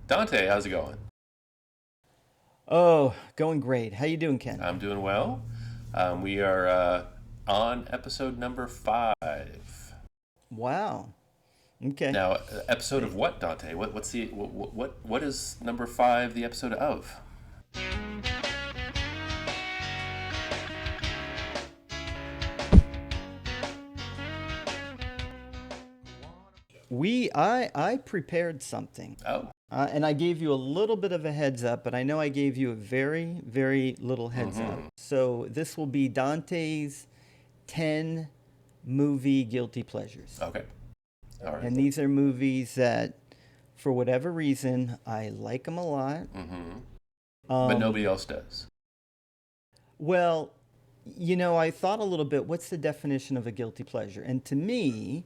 Dante, how's it going? Oh, going great. How you doing, Ken? I'm doing well. We are on episode number 5. Wow. Okay. Now, episode of what, Dante? What's the what is number 5 the episode of? I prepared something. Oh, And I gave you a little bit of a heads up, but I know I gave you a very, very little heads up. So this will be Dante's 10 movie guilty pleasures. okay, all right. And these are movies that, for whatever reason, I like them a lot. But Um, nobody else does. well, I thought a little bit, what's the definition of a guilty pleasure? And to me,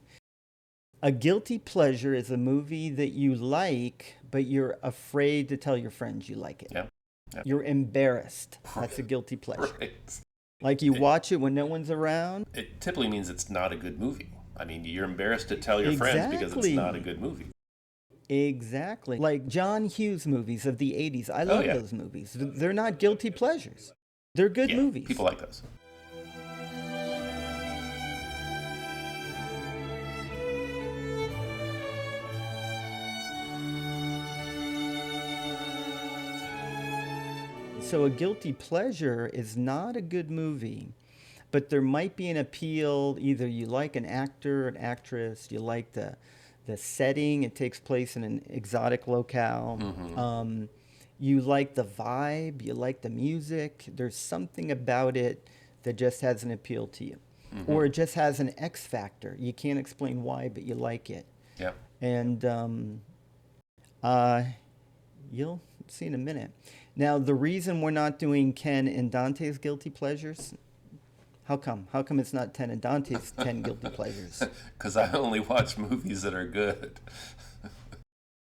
a guilty pleasure is a movie that you like, but you're afraid to tell your friends you like it. Yeah, yeah. You're embarrassed. That's a guilty pleasure. Right. Like you It, watch it when no one's around. it typically means it's not a good movie. I mean, you're embarrassed to tell your friends because it's not a Exactly. good movie. Exactly. Like John Hughes movies of the 80s. I Oh love yeah, those movies. They're not guilty pleasures. They're good yeah. movies. People like those. So a guilty pleasure is not a good movie, but there might be an appeal. Either you like an actor, an actress, you like the setting. It takes place in an exotic locale. You like the vibe. You like the music. There's something about it that just has an appeal to you, or it just has an X factor. You can't explain why, but you like it, Yeah. and uh, you'll see in a minute. Now, the reason we're not doing Ken and Dante's guilty pleasures, how come? How come it's not 10 and Dante's 10 guilty pleasures? Because I only watch movies that are good.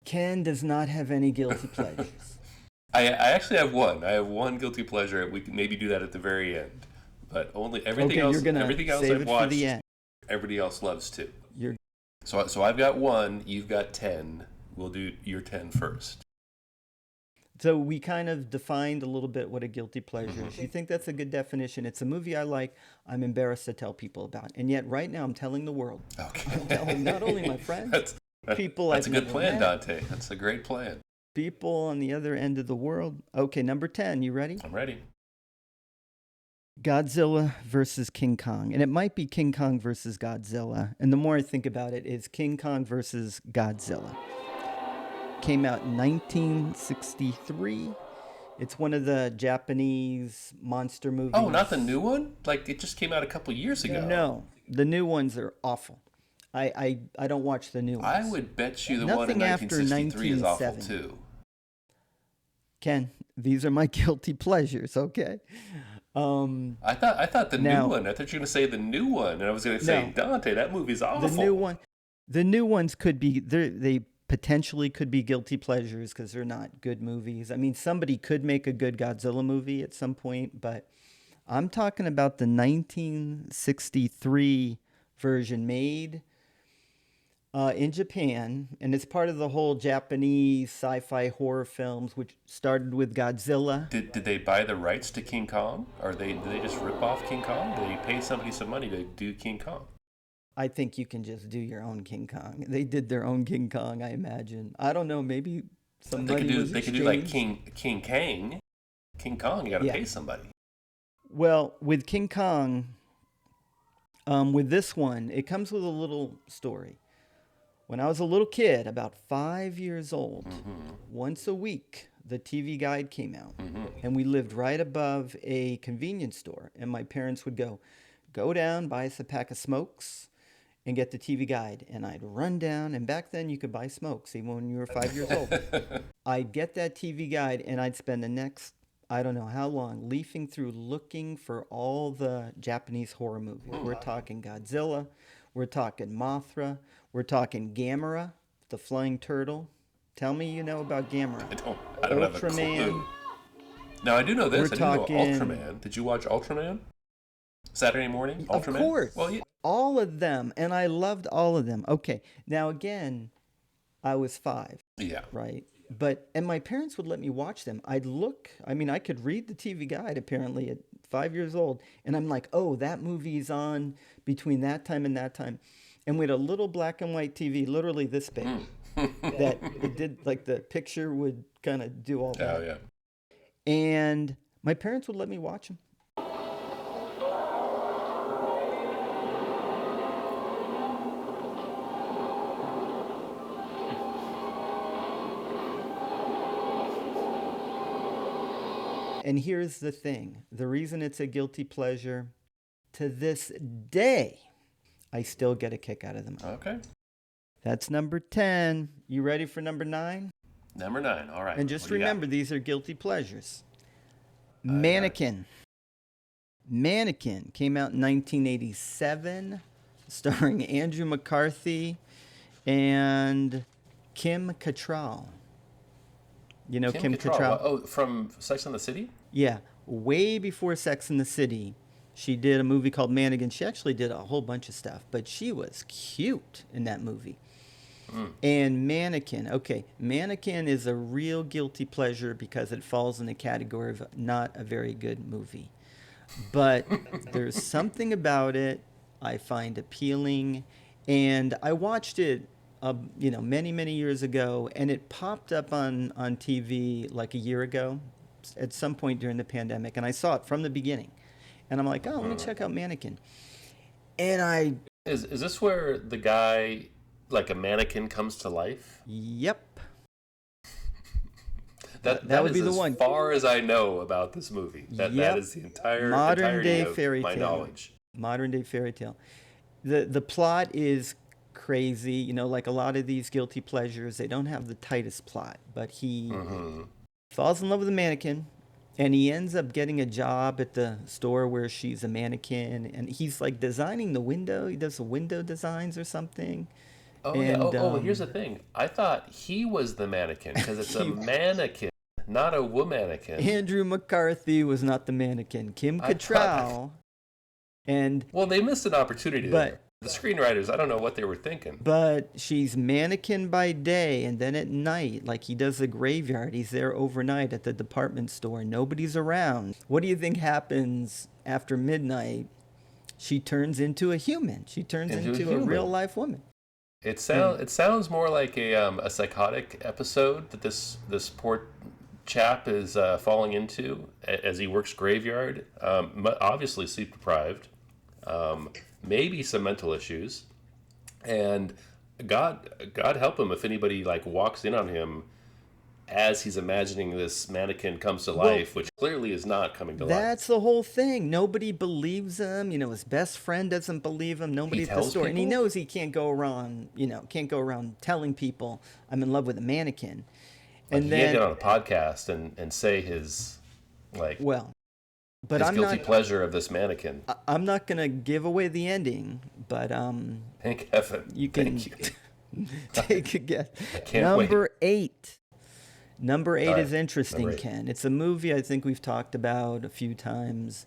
Ken does not have any guilty pleasures. I actually have one. I have one guilty pleasure. We can maybe do that at the very end. But only Okay, you're gonna everything else save I've it for the watched, end. everybody else loves too. You're So I've got one. You've got 10. We'll do your 10 first. So we kind of defined a little bit what a guilty pleasure is. You think that's a good definition? It's a movie I like, I'm embarrassed to tell people about. And yet right now I'm telling the world. I'm telling not only Okay. my friends, That's people that's I've a good never plan, met, Dante. That's a great plan. people on the other end of the world. Okay, number 10, you ready? I'm ready. Godzilla versus King Kong. And it might be King Kong versus Godzilla. And the more I think about it, it's King Kong versus Godzilla. Came out in 1963. It's one of the Japanese monster Oh, not the movies. new one? Like it just came out a couple years ago. No, the new ones are awful. I don't watch the new I ones. would bet you the one in Nothing after 1963 is awful 1970. too. Ken, these are my guilty pleasures, okay? Um, I thought the new now, one. I thought you were gonna say the new one, and I was gonna say no, Dante. That movie's the new awful. one, the new ones could be they potentially could be guilty pleasures because they're not good movies. I mean, somebody could make a good Godzilla movie at some point, but I'm talking about the 1963 version made in Japan, and it's part of the whole Japanese sci-fi horror films, which started with Godzilla. Did they buy the rights to King Kong, or did they just rip off King Kong? Did they pay somebody some money to do King Kong? I think you can just do your own King Kong. They did their own King Kong, I imagine. I don't know, maybe some They could money do was they could do like exchanged. King Kang, King Kong. You got to Yeah. pay somebody. Well, with King Kong, with this one, it comes with a little story. When I was a little kid, about 5 years old, once a week, the TV guide came out, and we lived right above a convenience store. And my parents would go down, buy us a pack of smokes, and get the TV guide. And I'd run down, and back then you could buy smokes even when you were 5 years old. I'd get that TV guide, and I'd spend the next, I don't know how long, leafing through looking for all the Japanese horror movies. We're talking Godzilla, we're talking Mothra, we're talking Gamera, the flying turtle. Tell me you know about Gamera. I don't have a clue. Ultraman, Now I do know we're this. I do know talking, Ultraman. Did you watch Ultraman? Saturday morning, of Ultraman. Well, course, yeah. all of them, and I loved all of them. Okay, now again, I was five, Yeah. right? and my parents would let me watch them. I mean, I could read the TV guide apparently at 5 years old, and I'm like, oh, that movie's on between that time and that time. And we had a little black and white TV, literally this big, that it did like the picture would kind of do all Oh that. yeah. And my parents would let me watch them. And here's the thing, the reason it's a guilty pleasure, to this day, I still get a kick out of them. Okay. That's number 10. You ready for number 9? Number 9. All right. And just What do you got? remember, these are guilty pleasures. I got it. Mannequin. Mannequin came out in 1987, starring Andrew McCarthy and Kim Cattrall. You know Kim Cattrall? Oh, from Sex and the City? Yeah, way before Sex and the City. She did a movie called Mannequin. She actually did a whole bunch of stuff, but she was cute in that movie. And Mannequin, okay, Mannequin is a real guilty pleasure because it falls in the category of not a very good movie. But there's something about it I find appealing, and I watched it, many, many years ago, and it popped up on TV like a year ago, at some point during the pandemic, and I saw it from the beginning, and I'm like, oh, let me check out Mannequin, and I, Is this where the guy, like a mannequin, comes to life? yep, That would is be the as one. far as I know about this movie. That Yep. is the entire Modern entirety day of fairy my tale. knowledge. Modern day fairy tale. The plot is crazy, like a lot of these guilty pleasures, they don't have the tightest plot, but he falls in love with a mannequin, and he ends up getting a job at the store where she's a mannequin, and he's like designing the window. He does the window designs or something. Oh yeah. And Oh, here's the thing. I thought he was the mannequin because it's a mannequin, not a womanikin. Andrew McCarthy was not the mannequin. Kim I thought- Cattrall, and Well, they missed an opportunity But- there. The screenwriters, I don't know what they were thinking. but she's mannequin by day, and then at night, like he does the graveyard, he's there overnight at the department store. Nobody's around. What do you think happens after midnight? She turns into a human. She turns Into a into a human. real life woman. It sounds more like a psychotic episode that this poor chap is falling into as he works graveyard. Obviously sleep deprived, maybe some mental issues, and God help him if anybody like walks in on him as he's imagining this mannequin comes to life, which clearly is not coming to life. That's the whole thing. Nobody believes him. His best friend doesn't believe him. Nobody He at the tells store, and he people? knows he can't go around. Can't go around telling people I'm in love with a mannequin. Like, And he can't then, get on a podcast and say his well, but his I'm guilty not. pleasure of this mannequin. I'm not gonna give away the ending, but Thank heaven. you can Thank you. take a guess. can't Number 8. Number 8 All is right, interesting, number 8. Ken. It's a movie I think we've talked about a few times.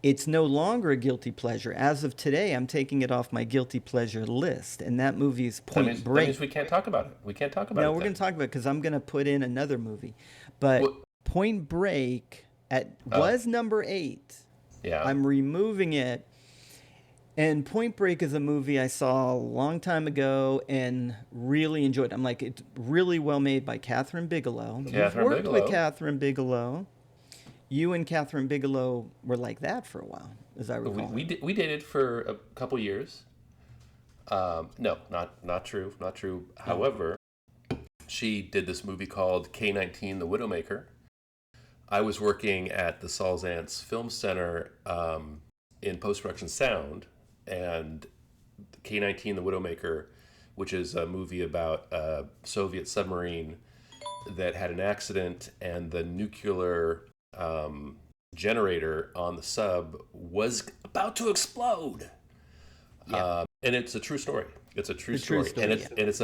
It's no longer a guilty pleasure. As of today, I'm taking it off my guilty pleasure list, and that movie is That Point means Break. we can't talk about it. We can't talk about it. No, we're then. going to talk about it because I'm going to put in another movie. But What- Point Break was number 8. Yeah. I'm removing it. And Point Break is a movie I saw a long time ago and really enjoyed. I'm like, it's really well made by Catherine Bigelow. You've Catherine worked Bigelow. with Catherine Bigelow. You and Catherine Bigelow were like that for a while, as I recall. we dated for a couple years. No, not true. Not true. However, she did this movie called K-19, The Widowmaker. I was working at the Saulzance Film Center in post-production sound, and K-19, The Widowmaker, which is a movie about a Soviet submarine that had an accident, and the nuclear generator on the sub was about to explode. Yeah. And it's a true story. It's a true A true story. story, And it's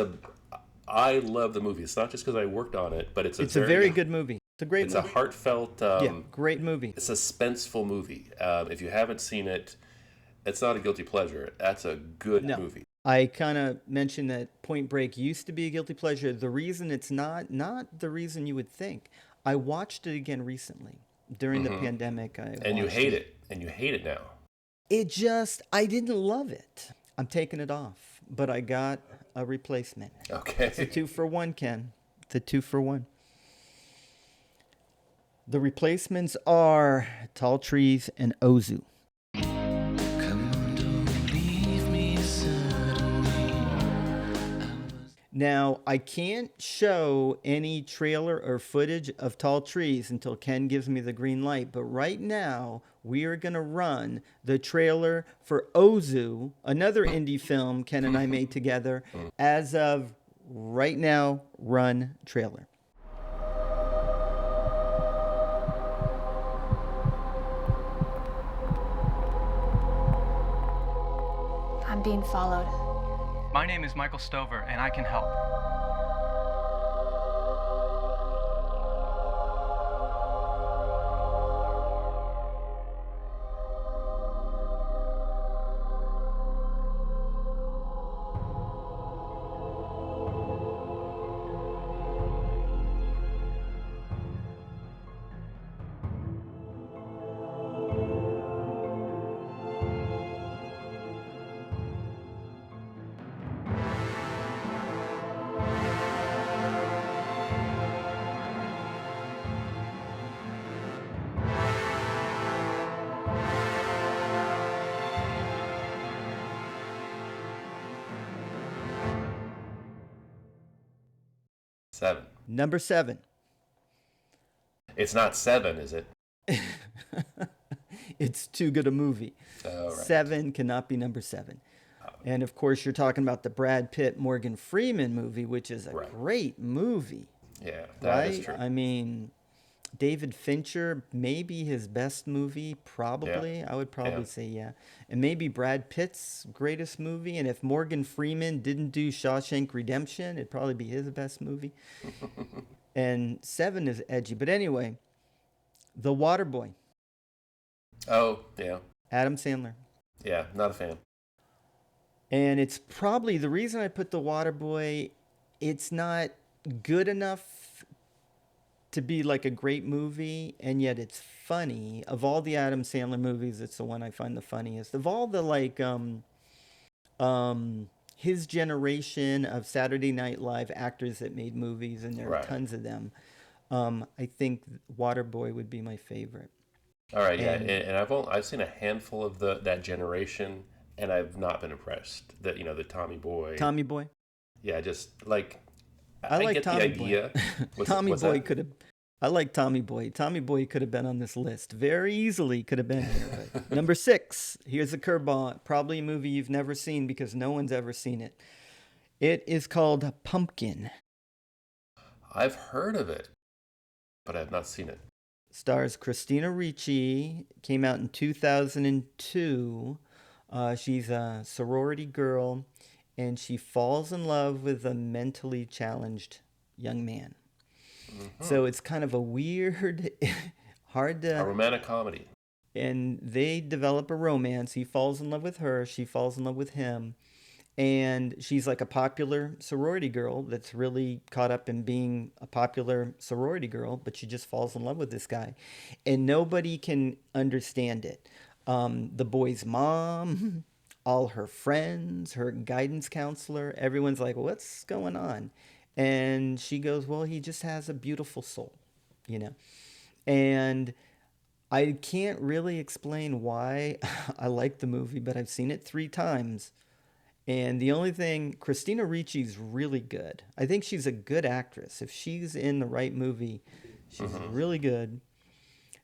I love the movie. It's not just because I worked on it, but it's a very good movie. It's a great It's movie. a heartfelt, Great movie. suspenseful movie. If you haven't seen it, it's not a guilty pleasure. That's a good movie. I kind of mentioned that Point Break used to be a guilty pleasure. The reason it's not the reason you would think. I watched it again recently. During the Hmm. pandemic, I And you watched hate it. it, and you hate it now. I didn't love it. I'm taking it off, but I got a replacement. It's a Okay. two for one, Ken. It's a two for one. The replacements are Tall Trees and Ozu. Come on, don't leave me suddenly. Now, I can't show any trailer or footage of Tall Trees until Ken gives me the green light. But right now, we are going to run the trailer for Ozu, another indie film Ken and I made together. As of right now, run trailer. I'm being followed. My name is Michael Stover, and I can help. Seven. Number 7. It's not seven, is it? It's too good a movie. Oh, right. 7 cannot be number 7. And of course, you're talking about the Brad Pitt Morgan Freeman movie, which is a Right. great movie, Yeah, that is right? true. I mean, David Fincher, maybe his best movie, probably. I would probably Yeah. say yeah. And maybe Brad Pitt's greatest movie. And if Morgan Freeman didn't do Shawshank Redemption, it'd probably be his best movie. And 7 is edgy. But anyway, The Waterboy, Oh, yeah. Adam Sandler. Yeah, not a fan. And it's probably the reason I put The Waterboy, it's not good enough to be like a great movie, and yet it's funny. Of all the Adam Sandler movies, it's the one I find the funniest. Of all the his generation of Saturday Night Live actors that made movies, and there are Right. tons of them. I think Waterboy would be my favorite. All right, yeah, And and I've seen a handful of that generation, and I've not been impressed. That the Tommy Boy. Tommy Boy. Yeah, just like I I like get the Tommy idea. Boy. Tommy What's Boy that? could have. I like Tommy Boy. Tommy Boy could have been on this list very easily. Could have been here. But number 6. Here's a curveball. Probably a movie you've never seen because no one's ever seen it. It is called Pumpkin. I've heard of it, but I've not seen it. Stars Christina Ricci. Came out in 2002. She's a sorority girl, and she falls in love with a mentally challenged young man. So it's kind of a weird, hard A to. romantic comedy. And they develop a romance. He falls in love with her. She falls in love with him. And she's like a popular sorority girl that's really caught up in being a popular sorority girl, but she just falls in love with this guy. And nobody can understand it. The boy's mom, all her friends, her guidance counselor, everyone's like, what's going on? And she goes, well, he just has a beautiful soul, you know? And I can't really explain why I like the movie, but I've seen it 3 times. And the only thing, Christina Ricci's really good. I think she's a good actress. If she's in the right movie, she's really good.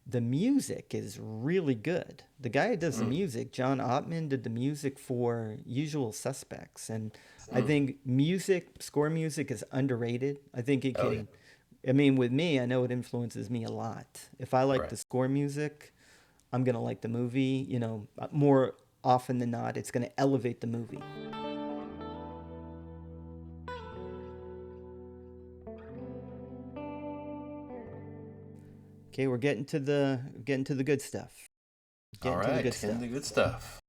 The music is really good. The guy who does the music, John Ottman, did the music for Usual Suspects. And I think score music is underrated. I think it Oh yeah, can, I mean, with me, I know it influences me a lot. If I like right. the score music, I'm going to like the movie, more often than not, it's going to elevate the movie. Okay, we're getting to the good stuff. All Getting to the right, good and stuff. the good stuff.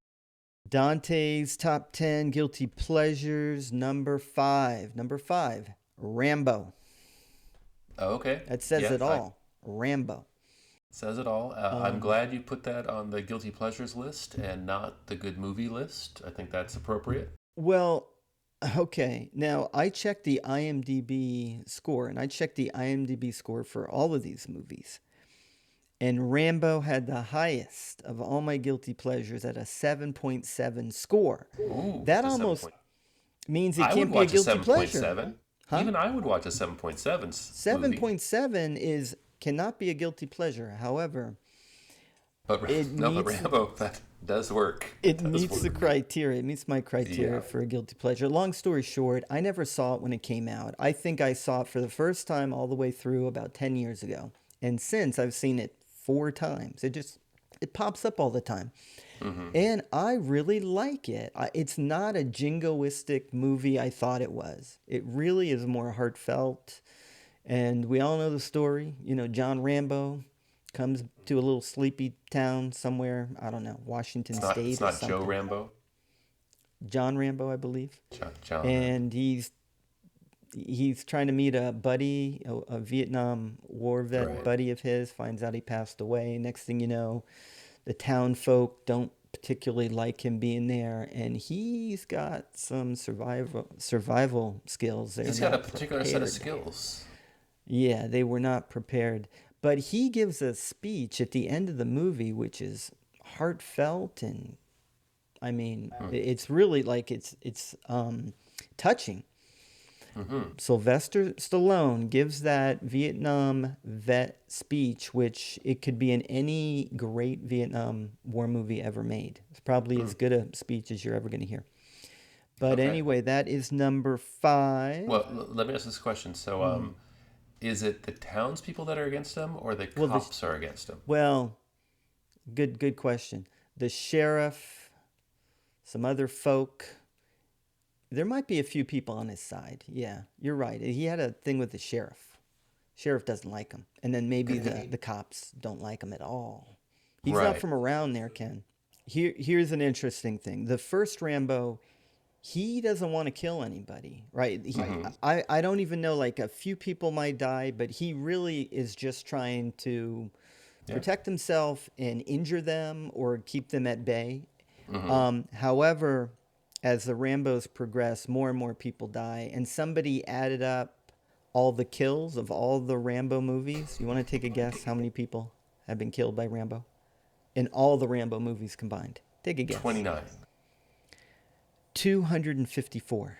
Dante's top 10 guilty pleasures, number 5. Number 5, Rambo. Oh, okay. That says Yeah, it all. Rambo. says it all. I'm glad you put that on the guilty pleasures list and not the good movie list. I think that's appropriate. Well, okay. Now, I checked the IMDb score, and I checked the IMDb score for all of these movies. And Rambo had the highest of all my guilty pleasures at a 7.7 score. Ooh, That it's a 7 almost point. means it I would can't be a watch a guilty pleasure. 7.7. Huh? Even I would watch a 7.7 movie. 7.7 is cannot be a guilty pleasure. However, But it no, but meets Rambo, that does work. it does meets the work. criteria. It meets my criteria Yeah. for a guilty pleasure. Long story short, I never saw it when it came out. I think I saw it for the first time all the way through about 10 years ago. And since I've seen it 4 times. It pops up all the time. And I really like it. It's not a jingoistic movie I thought it was. It really is more heartfelt. And we all know the story. You know, John Rambo comes to a little sleepy town somewhere, I don't know, Washington State It's or not something. Joe Rambo. John Rambo, I believe. John And he's trying to meet a buddy, a Vietnam War vet Right. buddy of his, finds out he passed away. Next thing you know, the town folk don't particularly like him being there, and he's got some survival skills. They're He's got a not particular set of prepared. skills. Yeah, they were not prepared. But he gives a speech at the end of the movie, which is heartfelt, and I mean, it's really like it's touching. Sylvester Stallone gives that Vietnam vet speech, which it could be in any great Vietnam War movie ever made. It's probably as good a speech as you're ever going to hear. But Okay. anyway, that is number 5. Well, let me ask this question. So, is it the townspeople that are against him, or the Well, the- cops are against him? Well, good question. The sheriff, some other folk. There might be a few people on his side. Yeah, you're right. He had a thing with the sheriff. Sheriff doesn't like him. And then maybe the cops don't like him at all. He's not Right. from around there, Ken. Here's an interesting thing. The first Rambo, he doesn't want to kill anybody, right? I don't even know, like a few people might die, but he really is just trying to protect himself and injure them or keep them at bay. However, as the Rambos progress, more and more people die. And somebody added up all the kills of all the Rambo movies. You want to take a guess how many people have been killed by Rambo? In all the Rambo movies combined. Take a guess. 29. 254.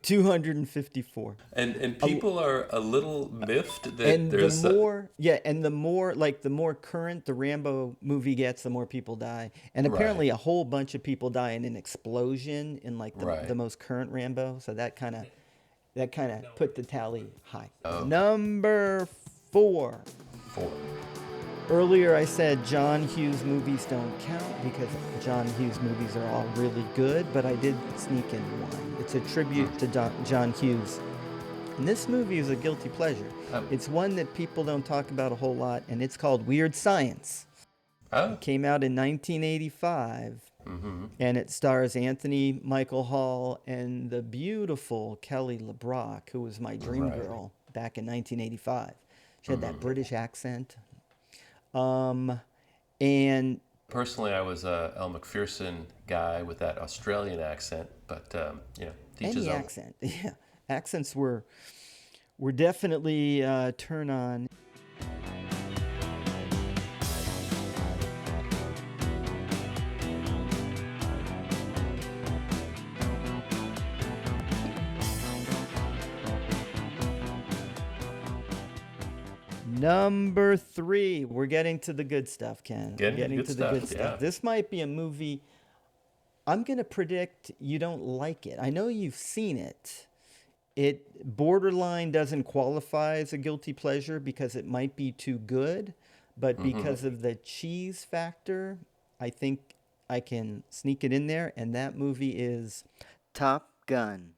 254. And people are a little miffed that And there's the more current the Rambo movie gets, the more people die. And apparently a whole bunch of people die in an explosion in like Right. the most current Rambo. So that kind of put the tally high. Oh. Number 4. 4. Earlier I said John Hughes movies don't count because John Hughes movies are all really good, but I did sneak in one. It's a tribute to John Hughes. And this movie is a guilty pleasure. It's one that people don't talk about a whole lot, and it's called Weird Science. Oh, It came out in 1985, and it stars Anthony Michael Hall and the beautiful Kelly LeBrock, who was my dream girl back in 1985. She had that British accent. And personally, I was a Elle Macpherson guy with that Australian accent, but teach his any own. accent, yeah, accents were definitely turn on. Number 3, we're getting to the good stuff, Ken. We're Getting to the good stuff, yeah. This might be a movie. I'm gonna predict you don't like it. I know you've seen it. It borderline doesn't qualify as a guilty pleasure because it might be too good, but because of the cheese factor, I think I can sneak it in there. And that movie is Top Gun.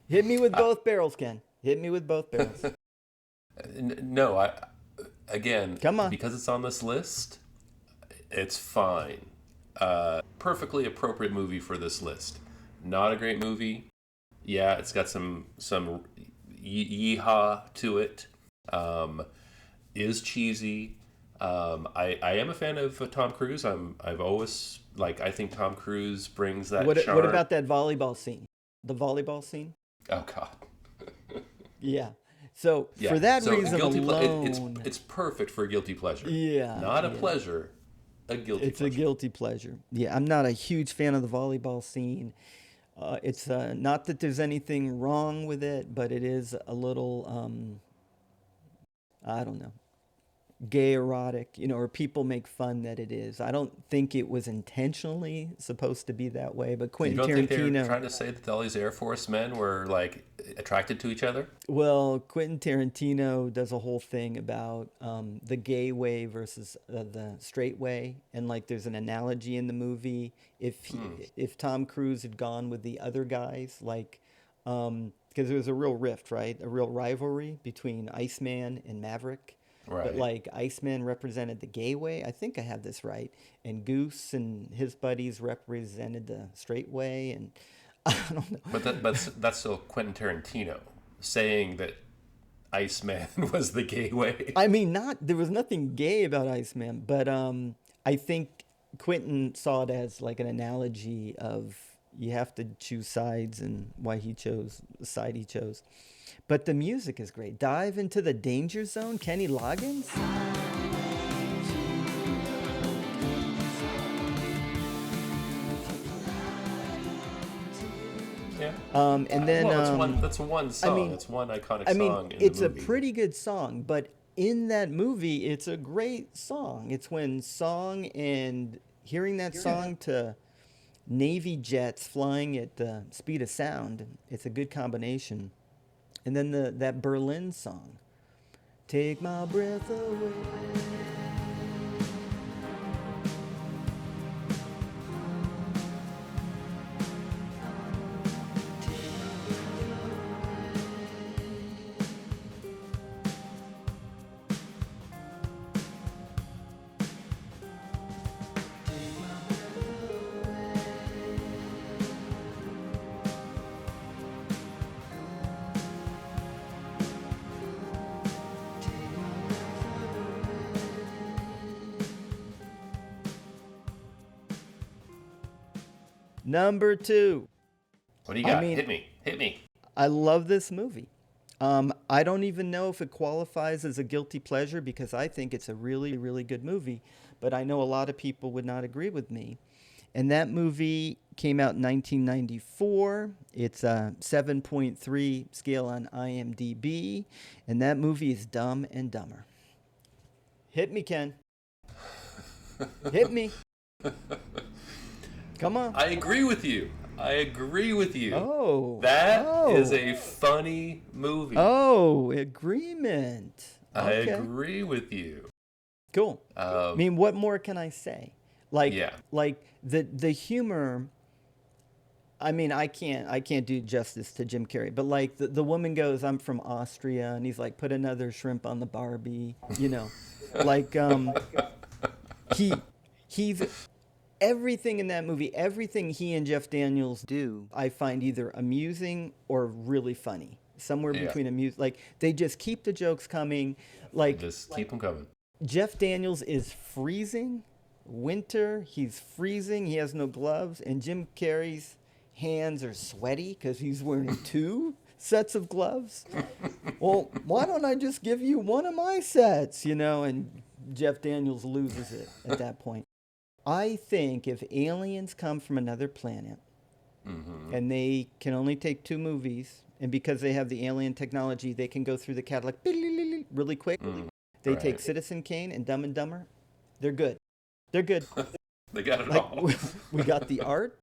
Hit me with both barrels, Ken. Hit me with both barrels. No, again, Come on. because it's on this list, it's fine. Perfectly appropriate movie for this list. Not a great movie. Yeah, it's got some yeehaw to it. Is cheesy. I am a fan of Tom Cruise. I've always I think Tom Cruise brings that charm. What about that volleyball scene? The volleyball scene? Oh God. Yeah. So Yeah. for that So reason alone, it's perfect for a guilty pleasure. Yeah, Not a yeah. pleasure, a guilty it's pleasure. a guilty pleasure. Yeah, I'm not a huge fan of the volleyball scene. It's not that there's anything wrong with it, but it is a little, I don't know, gay erotic, or people make fun that it is. I don't think it was intentionally supposed to be that way, but You Quentin don't think they're Tarantino. trying to say that all these Air Force men were attracted to each other? Well, Quentin Tarantino does a whole thing about the gay way versus the straight way, and there's an analogy in the movie. If Tom Cruise had gone with the other guys, because there was a real rift, right? A real rivalry between Iceman and Maverick. But Right. Iceman represented the gay way. I think I have this right. And Goose and his buddies represented the straight way. And I don't know. But that's still Quentin Tarantino saying that Iceman was the gay way. I mean, there was nothing gay about Iceman, but I think Quentin saw it as an analogy of you have to choose sides and why he chose the side he chose. But the music is great. Dive into the danger zone, Kenny Loggins. Yeah. And then That's one song. mean- It's one iconic I mean, song in it's the a movie. pretty good song, but in that movie, it's a great song. It's when song and hearing that song to Navy jets flying at the speed of sound, it's a good combination. And then that Berlin song, Take My Breath Away. Number 2. What do you got? I mean- Hit me. I love this movie. I don't even know if it qualifies as a guilty pleasure because I think it's a really, really good movie, but I know a lot of people would not agree with me. And that movie came out in 1994. It's a 7.3 scale on IMDb, and that movie is Dumb and Dumber. Hit me, Ken. Hit me. Come on. I agree with you. Oh. That oh. is a funny movie. Oh, agreement. I Okay. agree with you. Cool. I mean, what more can I say? Yeah. The humor. I mean, I can't do justice to Jim Carrey, but the woman goes, "I'm from Austria," and he's like, "Put another shrimp on the Barbie," he's everything in that movie, everything he and Jeff Daniels do, I find either amusing or really funny. Somewhere Yeah. between they just keep the jokes coming. Just keep them coming. Jeff Daniels is freezing. Winter, he's freezing. He has no gloves. And Jim Carrey's hands are sweaty because he's wearing 2 sets of gloves. Well, why don't I just give you one of my sets, And Jeff Daniels loses it at that point. I think if aliens come from another planet and they can only take 2 movies, and because they have the alien technology, they can go through the catalog really quick. They take Right. Citizen Kane and Dumb and Dumber. They're good. They're good. They got it all. We got the art,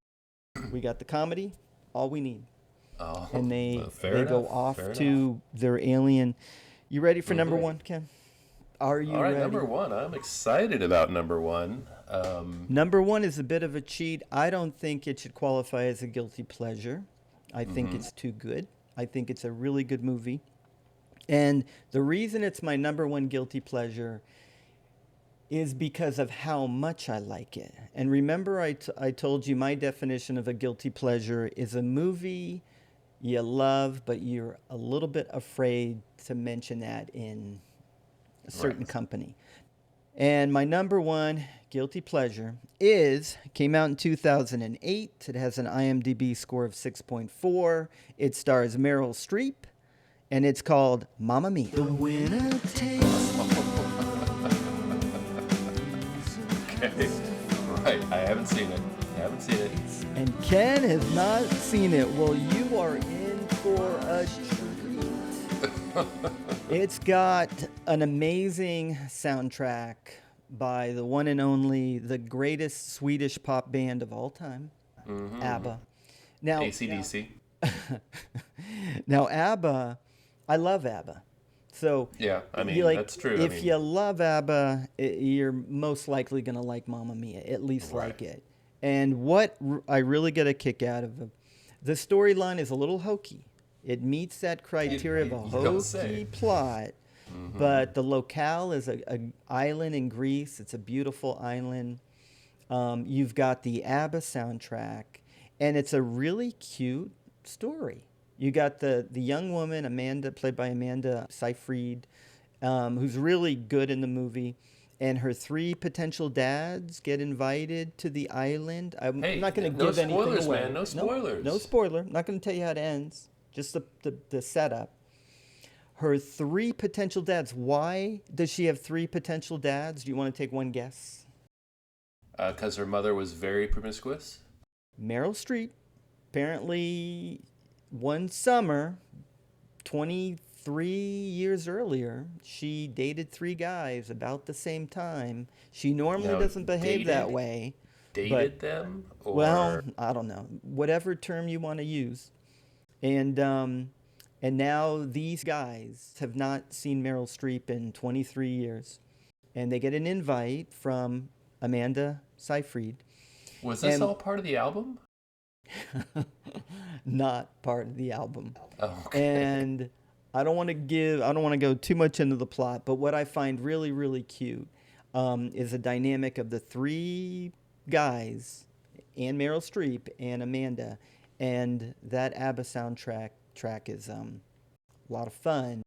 we got the comedy, all we need. Oh, And they fair go enough, off fair to enough. their alien. You ready for number 1, Ken? Are you All right, ready? number 1. I'm excited about number 1. Number 1 is a bit of a cheat. I don't think it should qualify as a guilty pleasure. I think it's too good. I think it's a really good movie. And the reason it's my number one guilty pleasure is because of how much I like it. And remember, I told you my definition of a guilty pleasure is a movie you love, but you're a little bit afraid to mention that in a certain Right. company. And my number one guilty pleasure came out in 2008. It has an IMDb score of 6.4. It stars Meryl Streep, and it's called Mamma Mia. The winner takes. Okay. Right. I haven't seen it. And Ken has not seen it. Well, you are in for a treat. It's got an amazing soundtrack by the one and only, the greatest Swedish pop band of all time, ABBA. Now, AC/DC. now ABBA, I love ABBA. So Yeah, I mean, you that's true. I If mean, you love ABBA, you're most likely gonna like Mamma Mia, at least Right. like it. And what I really get a kick out of the storyline is a little hokey. It meets that criteria of a you don't say. hokey plot, but the locale is a island in Greece. It's a beautiful island. You've got the ABBA soundtrack, and it's a really cute story. You got the young woman, Amanda, played by Amanda Seyfried, who's really good in the movie. And her three potential dads get invited to the island. I'm Hey, not going to no give anything spoilers, away. man, no spoilers. No spoiler. I'm not going to tell you how it ends. Just the setup. Her three potential dads. Why does she have three potential dads? Do you want to take one guess? Because her mother was very promiscuous. Meryl Streep, apparently one summer, 23 years earlier, she dated three guys about the same time. She normally Now, doesn't behave that dated? way. Dated them? Or... Well, I don't know. Whatever term you want to use. And now these guys have not seen Meryl Streep in 23 years. And they get an invite from Amanda Seyfried. Was this and- all part of the album? Not part of the album. Oh, okay. And I don't want to go too much into the plot, but what I find really, really cute is the dynamic of the three guys, and Meryl Streep and Amanda, and that ABBA soundtrack is a lot of fun.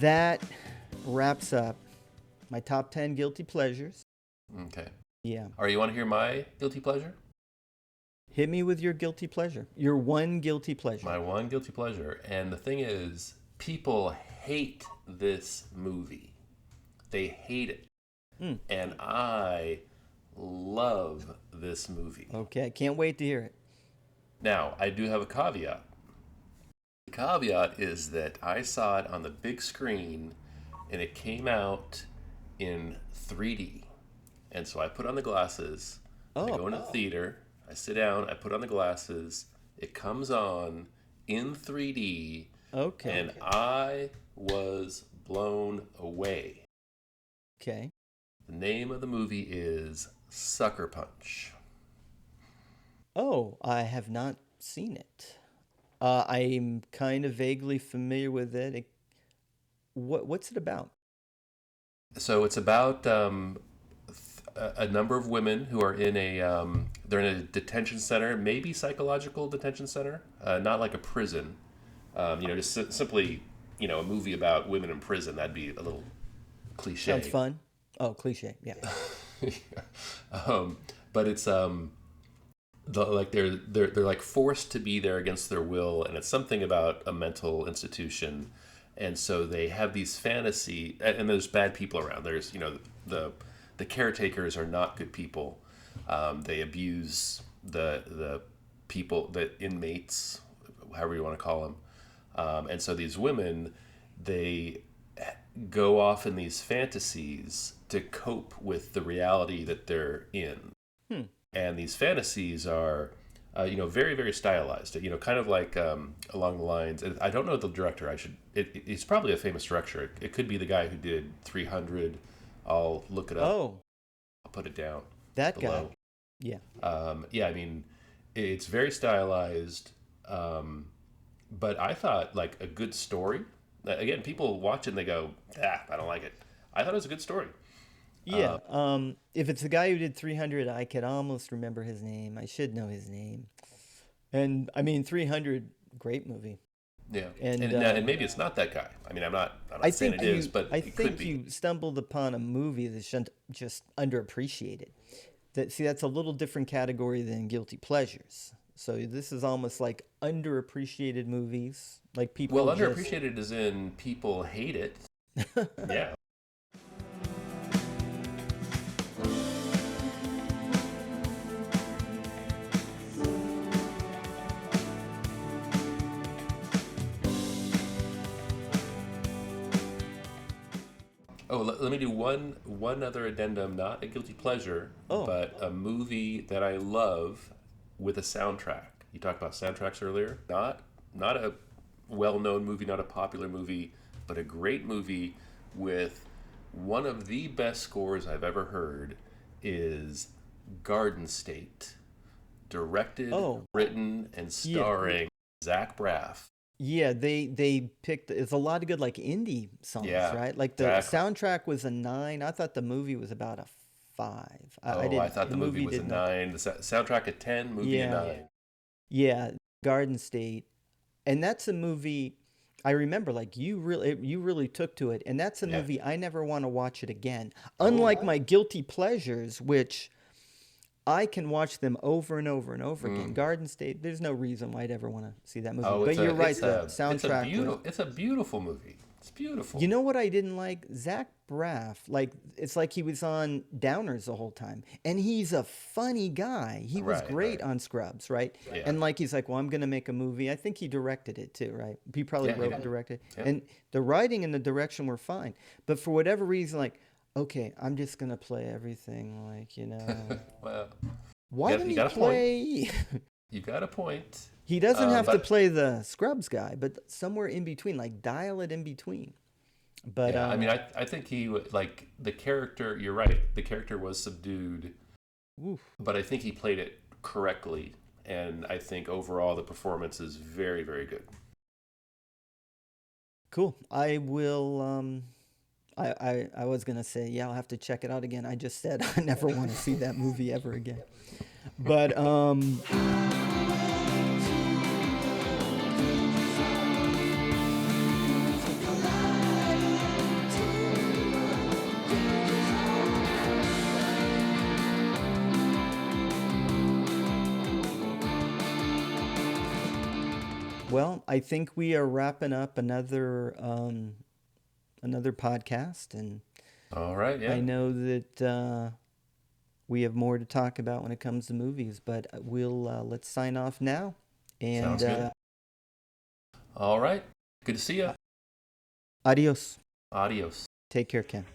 That wraps up my top 10 guilty pleasures. Okay. Yeah. Or you want to hear my guilty pleasure? Hit me with your guilty pleasure. Your one guilty pleasure. My one guilty pleasure. And the thing is, people hate this movie. They hate it. And I love this movie. Okay, I can't wait to hear it. Now, I do have a caveat. The caveat is that I saw it on the big screen and it came out in 3D. And so I put on the glasses, I go into the theater, I sit down, I put on the glasses, it comes on in 3D, Okay. and I was blown away. Okay. The name of the movie is Sucker Punch. Oh, I have not seen it. I'm kind of vaguely familiar with it. What's it about? So it's about a number of women who are in they're in a detention center, maybe psychological detention center, not like a prison. Just simply, a movie about women in prison. That'd be a little cliche. Sounds fun. Oh, cliche. Yeah. But it's they're like forced to be there against their will, and it's something about a mental institution, and so they have these fantasy, and there's bad people around. There's the caretakers are not good people. They abuse the people, the inmates, however you want to call them, and so these women, they go off in these fantasies to cope with the reality that they're in. And these fantasies are, very, very stylized. Kind of like along the lines. I don't know the director. He's probably a famous director. It could be the guy who did 300. I'll look it up. Oh, I'll put it down that below. guy. Yeah. Yeah, I mean, it's very stylized. But I thought like a good story. Again, people watch it and they go, I don't like it. I thought it was a good story. Yeah. If it's the guy who did 300, I could almost remember his name. I should know his name. And I mean, 300, great movie. Yeah, And, and maybe it's not that guy. I mean, I'm not saying it is, but I it could think be. you stumbled upon a movie that's just underappreciated. That's a little different category than guilty pleasures. So this is almost like underappreciated movies, like people. Well, underappreciated as in people hate it. Yeah. Oh, let me do one other addendum, not a guilty pleasure, Oh. but a movie that I love with a soundtrack. You talked about soundtracks earlier. Not a well-known movie, not a popular movie, but a great movie with one of the best scores I've ever heard is Garden State, directed, Oh. written, and starring Zach Braff. Yeah, they picked. It's a lot of good like indie songs, Yeah, right? Like the exactly. soundtrack was a 9. I thought the movie was about a 5. I thought the movie was a did not. 9. The soundtrack a 10, movie a Yeah. 9. Yeah, Garden State, and that's a movie I remember. Like you really took to it, and that's a Yeah. movie I never want to watch it again. Oh, Unlike wow. my guilty pleasures, which I can watch them over and over and over again. Garden State, there's no reason why I'd ever want to see that movie. Oh, But you're right, the it's a soundtrack. it's a beautiful movie. It's beautiful. You know what I didn't like? Zach Braff. Like it's like he was on Downers the whole time, and he's a funny guy. He was Right, great right. on Scrubs, right? Yeah. And like he's like, well, I'm gonna make a movie. I think he directed it too, right? He probably Yeah, he wrote and did. directed, Yeah. and the writing and the direction were fine. But for whatever reason, like, okay, I'm just gonna play everything, like Well, why you didn't he got a point. play? You got a point. He doesn't have to but- play the Scrubs guy, but somewhere in between, like dial it in between. But Yeah, I mean, I think he like the character. You're right. The character was subdued, oof. but I think he played it correctly, and I think overall the performance is very, very good. Cool. I will. I was gonna say, yeah, I'll have to check it out again. I just said I never want to see that movie ever again. But well, I think we are wrapping up another podcast, and All right. Yeah. I know that we have more to talk about when it comes to movies, but let's sign off now. And Sounds good. All right. Good to see you. adios. Adios. Take care, Ken.